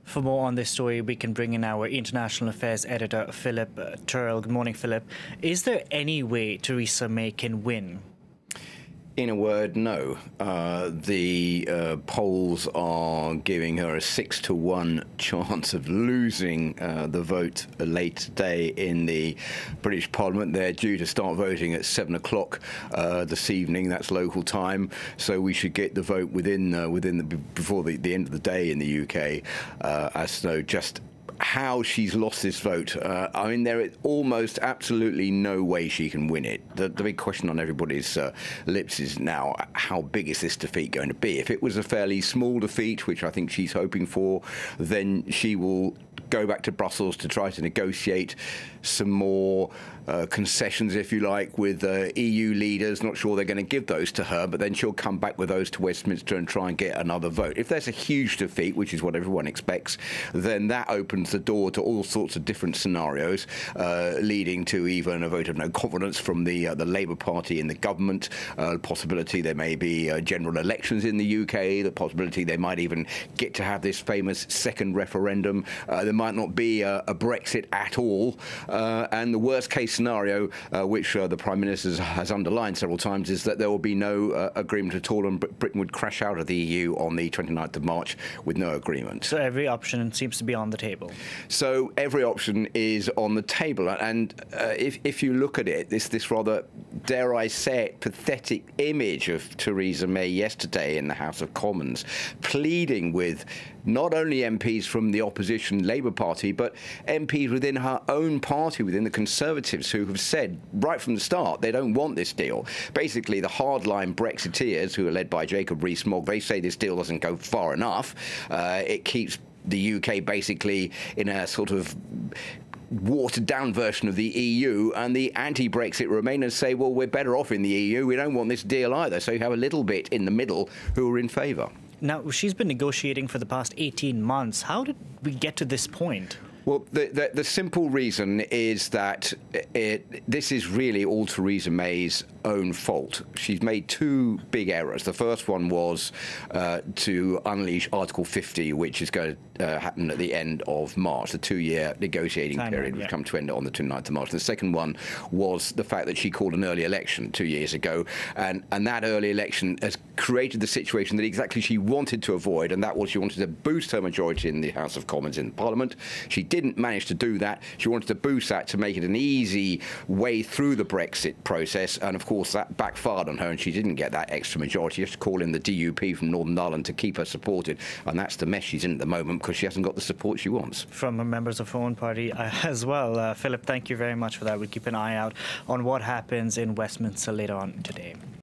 For more on this story, we can bring in our international affairs editor, Philip Turle. Good morning, Philip. Is there any way Theresa May can win? In a word, no. The polls are giving her a 6-1 chance of losing the vote late today in the British Parliament. They're due to start voting at 7 o'clock this evening. That's local time. So we should get the vote before the end of the day in the UK. As to know just how she's lost this vote. I mean, there is almost absolutely no way she can win it. The big question on everybody's lips is now, how big is this defeat going to be? If it was a fairly small defeat, which I think she's hoping for, then she will go back to Brussels to try to negotiate some more concessions, if you like, with EU leaders. Not sure they're going to give those to her, but then she'll come back with those to Westminster and try and get another vote. If there's a huge defeat, which is what everyone expects, then that opens the door to all sorts of different scenarios, leading to even a vote of no confidence from the Labour Party in the government, possibility there may be general elections in the UK, the possibility they might even get to have this famous second referendum. There might not be a Brexit at all, and the worst case scenario, which the Prime Minister has underlined several times, is that there will be no agreement at all and Britain would crash out of the EU on the 29th of March with no agreement. So every option seems to be on the table. So every option is on the table, and if you look at it, this rather, dare I say it, pathetic image of Theresa May yesterday in the House of Commons, pleading with not only MPs from the opposition Labour Party, but MPs within her own party, within the Conservatives, who have said right from the start they don't want this deal. Basically, the hardline Brexiteers, who are led by Jacob Rees-Mogg, they say this deal doesn't go far enough. It keeps the UK basically in a sort of watered-down version of the EU, and the anti-Brexit Remainers say, well, we're better off in the EU, we don't want this deal either. So you have a little bit in the middle who are in favour. Now, she's been negotiating for the past 18 months. How did we get to this point? Well, the simple reason is that this is really all Theresa May's own fault. She's made two big errors. The first one was to unleash Article 50, which is going to happen at the end of March, the two-year negotiating period, which come to end on the 29th of March. And the second one was the fact that she called an early election 2 years ago, and that early election has created the situation that exactly she wanted to avoid, and that was she wanted to boost her majority in the House of Commons in Parliament. She didn't manage to do that. She wanted to boost that to make it an easy way through the Brexit process, and of course that backfired on her, and she didn't get that extra majority. She has to call in the DUP from Northern Ireland to keep her supported, and that's the mess she's in at the moment because she hasn't got the support she wants. From members of her own party as well. Philip, thank you very much for that. We'll keep an eye out on what happens in Westminster later on today.